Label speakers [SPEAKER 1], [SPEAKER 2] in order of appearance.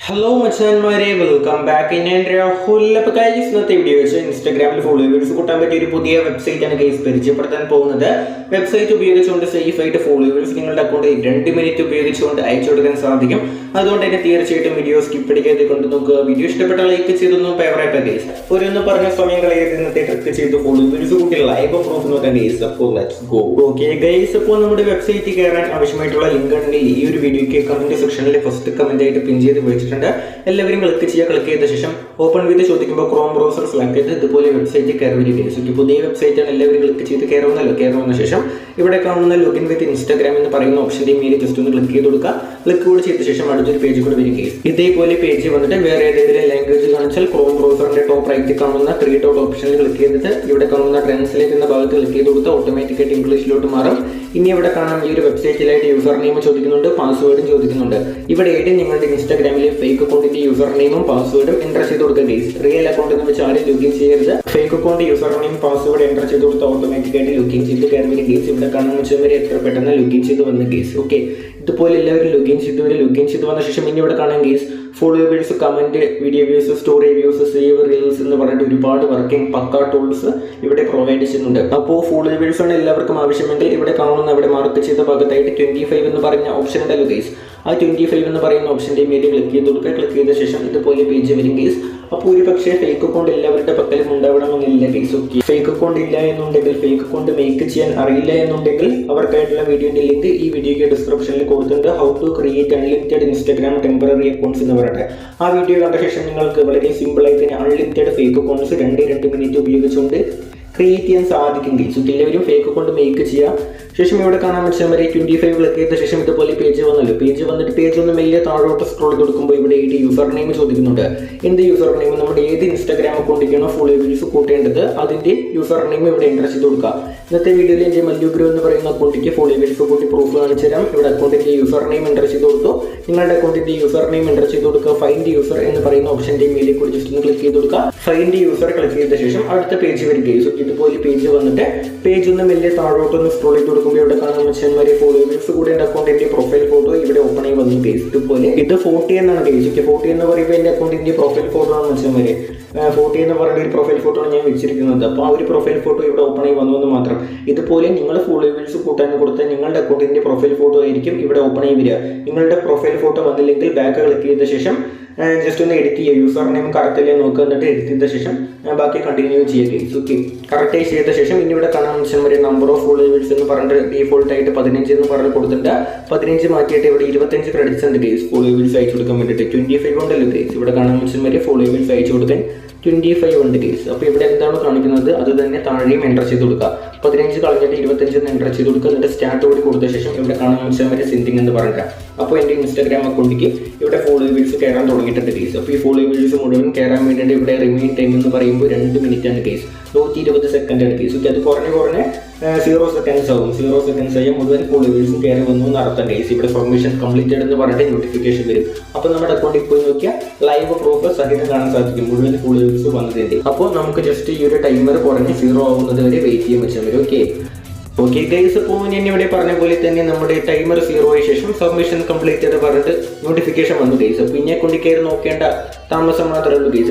[SPEAKER 1] Hello മച്ചാന്മാരെ, welcome back in Rahul. അപ്പോൾ guys, ഇന്നത്തെ വീഡിയോ വെച്ച് ഇൻസ്റ്റാഗ്രാമിൽ ഫോളോവേഴ്സ് കൂട്ടാൻ പറ്റിയ ഒരു പുതിയ വെബ്സൈറ്റ് ആണ് ഗൈസ് പരിചയപ്പെടുത്താൻ പോകുന്നത്. വെബ്സൈറ്റ് ഉപയോഗിച്ചുകൊണ്ട് സേഫ് ആയിട്ട് ഫോളോവേഴ്സ് നിങ്ങളുടെ അക്കൗണ്ടിൽ 2 മിനിറ്റ് ഉപയോഗിച്ചുകൊണ്ട് അയച്ചു കൊടുക്കാൻ സാധിക്കും. അതുകൊണ്ട് തന്നെ തീർച്ചയായിട്ടും വീഡിയോ സ്കിപ്പ് അടിക്കാതെ കൊണ്ട് നോക്കുക. വീഡിയോ ഇഷ്ടപ്പെട്ട ലൈക്ക് ചെയ്തൊന്നും ഫേവറേറ്റ് ഗൈസ് ഒരു പറഞ്ഞ സമയം കളയാതെ ഇന്നത്തെ ട്രിക്ക് ചെയ്ത് ഫോളോവേഴ്സ് കൂട്ടി ലൈവ് പ്രൂഫ് നോക്കാൻ ഗൈസ്. അപ്പോൾ ലെറ്റ്സ് ഗോ. ഓക്കെ ഗൈസ്, അപ്പോൾ നമ്മുടെ വെബ്സൈറ്റിൽ കയറാൻ ആവശ്യമായിട്ടുള്ള ലിങ്ക് ഉണ്ടെങ്കിൽ ഈ ഒരു വീഡിയോക്ക് കമന്റ് സെക്ഷനിൽ ഫസ്റ്റ് കമന്റ് ആയിട്ട് പിൻ ചെയ്ത് വെച്ചിട്ടുണ്ട്. എല്ലാവരും ക്ലിക്ക് ചെയ്ത ശേഷം ഓപ്പൺ വിത്ത് ചോദിക്കുമ്പോൾ ക്രോം ബ്രൗസർ സെലക്ട് ചെയ്ത് ഇതുപോലെ വെബ്സൈറ്റ് കയറി വരികയും പുതിയ വെബ്സൈറ്റ് ആണ്. എല്ലാവരും ക്ലിക്ക് ചെയ്ത് കയറുന്ന ശേഷം ഇവിടെ കാണുന്ന ലോഗിൻ വിത്ത് ഇൻസ്റ്റാഗ്രാം എന്ന് പറയുന്ന ഓപ്ഷന്റെ മേലെ ജസ്റ്റ് ഒന്ന് ക്ലിക്ക് ചെയ്ത് കൊടുക്കുക. ക്ലിക്ക് കൂടി ചെയ്ത ശേഷം അടുത്തൊരു പേജ് കൂടെ വരികയും ഇതേപോലെ പേജ് വന്നിട്ട് വേറെ ഏതെങ്കിലും ലാംഗ്വേജ് കാണിച്ചാൽ ക്രോം ബ്രൗസറിന്റെ ടോപ്പ് റൈറ്റിൽ കാണുന്ന 3 ഡോട്ട് ഓപ്ഷനിൽ ക്ലിക്ക് ചെയ്തിട്ട് ഇവിടെ കാണുന്ന ട്രാൻസ്ലേറ്റ് എന്ന ഭാഗത്ത് ക്ലിക്ക് ചെയ്ത് കൊടുത്താൽ ഓട്ടോമാറ്റിക്കായിട്ട് ഇംഗ്ലീഷിലോട്ട് മാറും. ഇനി ഇവിടെ കാണാം ഈ ഒരു വെബ്സൈറ്റിലായിട്ട് യൂസർ നെയിം ചോദിക്കുന്നുണ്ട്, പാസ്വേഡും ചോദിക്കുന്നുണ്ട്. ഇവിടെ നിങ്ങളുടെ ഇൻസ്റ്റാഗ്രാമിലെ ഫേക്ക് അക്കൗണ്ടിന്റെ യൂസർ നെയിമും പാസ്വേഡും എൻ്റർ ചെയ്ത് കൊടുക്കുക ഗൈസ്. റിയൽ അക്കൗണ്ട് എന്ന് വെച്ച് ആരും ലോഗിൻ ചെയ്യരുത്. Fake account user name password enter ചെയ്ത് കൊടുത്താൽ ഓട്ടോമാറ്റിക്കായിട്ട് ലോഗിൻ ചെയ്ത് കയറി ഗൈസ്. ഇവിടെ കാണുന്ന വെച്ചാൽ എത്ര പെട്ടെന്ന് ലോഗിൻ ചെയ്ത് വന്ന ഗൈസ്. ഓക്കെ, ഇതുപോലെ എല്ലാവരും ലോഗിൻ ചെയ്ത് വന്ന ശേഷം ഇനി ഇവിടെ കാണാൻ guys followers, comment, video views, story views, save reels എന്ന് പറഞ്ഞിട്ട് ഒരുപാട് വർക്കിംഗ് പക്ക ടൂൾസ് ഇവിടെ പ്രൊവൈഡ് ചെയ്യുന്നുണ്ട്. അപ്പോൾ ഫോളോവേഴ്സ് ആണ് എല്ലാവർക്കും ആവശ്യമെങ്കിൽ ഇവിടെ കാണുന്ന അവിടെ മാർക്ക് ചെയ്ത ഭാഗത്തായിട്ട് 25 എന്ന് പറഞ്ഞ ഓപ്ഷൻ ഉണ്ടല്ലോ ഗൈസ്. ആ 25 എന്ന് പറയുന്ന ഓപ്ഷന്റെ മേലെ ക്ലിക്ക് ചെയ്ത് കൊടുക്കുക. ക്ലിക്ക് ചെയ്ത ശേഷം ഇതുപോലെ പേജ് വരും ഗൈസ്. അപ്പോൾ ഒരു പക്ഷേ ഫേക്ക് അക്കൗണ്ട് എല്ലാവരുടെ പക്കലും ഉണ്ടാവണമെന്നില്ല ഗൈസ്. ഓക്കെ, ഫേക്ക് അക്കൗണ്ട് ഇല്ല എന്നുണ്ടെങ്കിൽ, ഫേക്ക് അക്കൗണ്ട് മേക്ക് ചെയ്യാൻ അറിയില്ല എന്നുണ്ടെങ്കിൽ അവർക്കായിട്ടുള്ള വീഡിയോന്റെ ലിങ്ക് ഈ വീഡിയോക്ക് ഡിസ്ക്രിപ്ഷനിൽ കൊടുത്തിട്ടുണ്ട്. How to create unlimited Instagram temporary accounts എന്ന് പറഞ്ഞിട്ട് ആ വീഡിയോ കണ്ട ശേഷം നിങ്ങൾക്ക് വളരെ സിമ്പിൾ ആയിട്ട് അൺലിമിറ്റഡ് ഫേക്ക് അക്കൗണ്ട്സ് 2 മിനിറ്റ് ഉപയോഗിച്ചുകൊണ്ട് ക്രിയേറ്റ് ചെയ്യാൻ സാധിക്കും ഗൈസ്. എല്ലാവരും ഫേക്ക് അക്കൗണ്ട് മേക്ക് ചെയ്യുക. ശേഷം ഇവിടെ കാണാൻ വെച്ചാൽ 25 ക്ലിക്ക് ചെയ്ത ശേഷം ഇതുപോലെ പേജ് വന്നല്ലോ. പേജ് വന്നിട്ട് പേജ് ഒന്ന് വലിയ താഴോട്ട് സ്ക്രോൾ ചെയ്ത് കൊടുക്കുമ്പോൾ ഇവിടെ യൂസർ നെയിം ചോദിക്കുന്നുണ്ട്. എന്ത് യൂസർ നെയിം? നമ്മുടെ ഏത് ഇൻസ്റ്റാഗ്രാം അക്കൗണ്ടിലേക്കാണോ ഫോളോവേഴ്സ് കൂട്ടേണ്ടത് അതിന്റെ യൂസർ നെയിം ഇവിടെ എൻ്റർ ചെയ്ത് കൊടുക്കുക. ഇന്നത്തെ വീഡിയോയിൽ എൻ്റെ മല്ലുഗ്രോ എന്ന് പറയുന്ന അക്കൗണ്ടിലേക്ക് ഫോളോവേഴ്സ് കൂട്ടി പ്രൂഫ് കാണിച്ചു തരാം. ഇവിടെ അക്കൗണ്ടിന്റെ യൂസർ നെയിം എൻ്റർ ചെയ്ത് കൊടുത്തു. നിങ്ങളുടെ അക്കൗണ്ടിന്റെ യൂസർ നെയിം എൻ്റർ ചെയ്ത് കൊടുക്കുക. ഫൈൻഡ് യൂസർ എന്ന് പറയുന്ന ഓപ്ഷന്റെ മേലെ കൂടി ജസ്റ്റ് ഒന്ന് ക്ലിക്ക് ചെയ്ത് കൊടുക്കുക. ഫൈൻഡ് യൂസർ ക്ലിക്ക് ചെയ്ത ശേഷം അടുത്ത പേജ് വരികയും ഇതുപോലെ പേജ് വന്നിട്ട് പേജ് ഒന്ന് വലിയ താഴോട്ടൊന്ന് സ്ക്രോൾ ചെയ്ത് കൊടുക്കുമ്പോൾ ഇവിടെ കാണുന്ന മനുഷ്യന്മാരെ ഫോളോവേഴ്സ് കൂടെ എൻ്റെ അക്കൗണ്ടിന്റെ പ്രൊഫൈൽ ഫോട്ടോ ഇവിടെ ഓപ്പൺ ആയി വന്നു ഗൈസ്. ഇതുപോലെ ഇത് 40 എന്നാണ് ഗൈസ്. 40 എന്ന് പറയുമ്പോൾ എൻ്റെ അക്കൗണ്ടിന്റെ പ്രൊഫൈൽ ഫോട്ടോ ആണ് മനുഷ്യന്മാരെ. 40 എന്ന് പറയുന്ന ഒരു പ്രൊഫൈൽ ഫോട്ടോ ആണ് ഞാൻ വെച്ചിരിക്കുന്നത്. അപ്പോൾ ആ ഒരു പ്രൊഫൈൽ ഫോട്ടോ ഇവിടെ ഓപ്പൺ ആയി വന്നു എന്ന് മാത്രം. ഇതുപോലെ നിങ്ങൾ ഫോളോവേഴ്സ് കൂട്ടാൻ കൊടുത്താൽ നിങ്ങളുടെ അക്കൗണ്ടിന്റെ പ്രൊഫൈൽ ഫോട്ടോ ആയിരിക്കും ഇവിടെ ഓപ്പൺ ആയി വരിക. നിങ്ങളുടെ പ്രൊഫൈൽ ഫോട്ടോ വന്നില്ലെങ്കിൽ ബാക്ക് ക്ലിക്ക് ചെയ്ത ശേഷം ജസ്റ്റ് ഒന്ന് എഡിറ്റ് ചെയ്യുക. യൂസർ നെയിം കറക്റ്റല്ലേ നോക്കുക, എന്നിട്ട് എഡിറ്റ് ചെയ്ത ശേഷം ബാക്കി കണ്ടിന്യൂ ചെയ്യുക. ഓക്കെ, കറക്റ്റായി ചെയ്ത ശേഷം ഇനി ഇവിടെ കാണാൻ വെച്ചാൽ നമ്പർ ഓഫ് ഫോളോവേഴ്സ് എന്ന് പറഞ്ഞിട്ട് ഡീഫോൾട്ട് ആയിട്ട് 15 എന്ന് പറഞ്ഞ് കൊടുത്തിട്ടുണ്ട്. 15 മാറ്റിയിട്ട് ഇവിടെ 25 ക്രെഡിറ്റ്സ് ഉണ്ട് ഗൈസ് ഫോളോവേഴ്സ് അയച്ചു കൊടുക്കാൻ വേണ്ടിയിട്ട്. 25 ഉണ്ടല്ലോ ഗൈസ്. ഇവിടെ കാണാൻ വെച്ചാൽ ഫോളോവേഴ്സ് അയച്ചു കൊടുക്കാൻ 25 ഉണ്ട് ഗൈസ്. അപ്പോൾ ഇവിടെ എന്താണ് കാണിക്കുന്നത് അത് തന്നെ താഴെയും എൻ്റർ ചെയ്ത് കൊടുക്കുക. 15 കളഞ്ഞിട്ട് 25 എൻ്റർ ചെയ്ത് കൊടുക്കുക. എന്നിട്ട് സ്റ്റാർട്ട് കൂടി കൊടുത്ത ശേഷം ഇവിടെ കാണാൻ വെച്ചാൽ സെൻഡിങ് എന്ന് പറഞ്ഞിട്ട് അപ്പോൾ എൻ്റെ ഇൻസ്റ്റാഗ്രാം അക്കൗണ്ടിലേക്ക് ഇവിടെ ഫോളോവേഴ്സ് കയറാൻ തുടങ്ങിയിട്ടുണ്ട് ഗൈസ്. അപ്പോൾ ഈ ഫോളോവേഴ്സ് മുഴുവൻ കയറാൻ വേണ്ടിയിട്ട് ഇവിടെ റിമൈൻ ടൈം എന്ന് പറയുമ്പോൾ 2 മിനിറ്റ് ആണ് ഗൈസ്. 120 സെക്കൻഡ് ആണ് ഗൈസ്. ഓക്കെ, അത് കുറഞ്ഞ് 0 സെക്കൻഡ്സ് ആവും. 0 സെക്കൻഡ്സ് ആയി മുഴുവൻ ഫോളോവേഴ്സും കയറി വന്നു നടത്താൻ ഗൈസ്. ഇവിടെ പെർമിഷൻ കംപ്ലീറ്റഡ് എന്ന് പറഞ്ഞിട്ട് നോട്ടിഫിക്കേഷൻ വരും. അപ്പോൾ നമ്മുടെ അക്കൗണ്ടിൽ പോയി നോക്കിയാൽ ലൈവ് പ്രൂഫ് സഹിതം കാണാൻ സാധിക്കും മുഴുവൻ ഫോളോവേഴ്സ് വന്നതിൻ്റെ. അപ്പോൾ നമുക്ക് ജസ്റ്റ് ഈ ഒരു ടൈമർ കുറഞ്ഞ് 0 ആവുന്നത് വരെ വെയിറ്റ് ചെയ്യാൻ വെച്ചാൽ വരും. ഓക്കെ ഗൈസ്, അപ്പോൾ ഞാൻ ഇവിടെ പറഞ്ഞ പോലെ തന്നെ നമ്മുടെ ടൈമർ 0 ആയ ശേഷം സബ്മിഷൻ കംപ്ലീറ്റ് ചെയ്ത് പറഞ്ഞിട്ട് നോട്ടിഫിക്കേഷൻ വന്നു ഗൈസ്. അപ്പോൾ ഇന്നെ കൊണ്ട് കയറി നോക്കേണ്ട താമസം മാത്രമേ ഉള്ളൂ ഗൈസ്.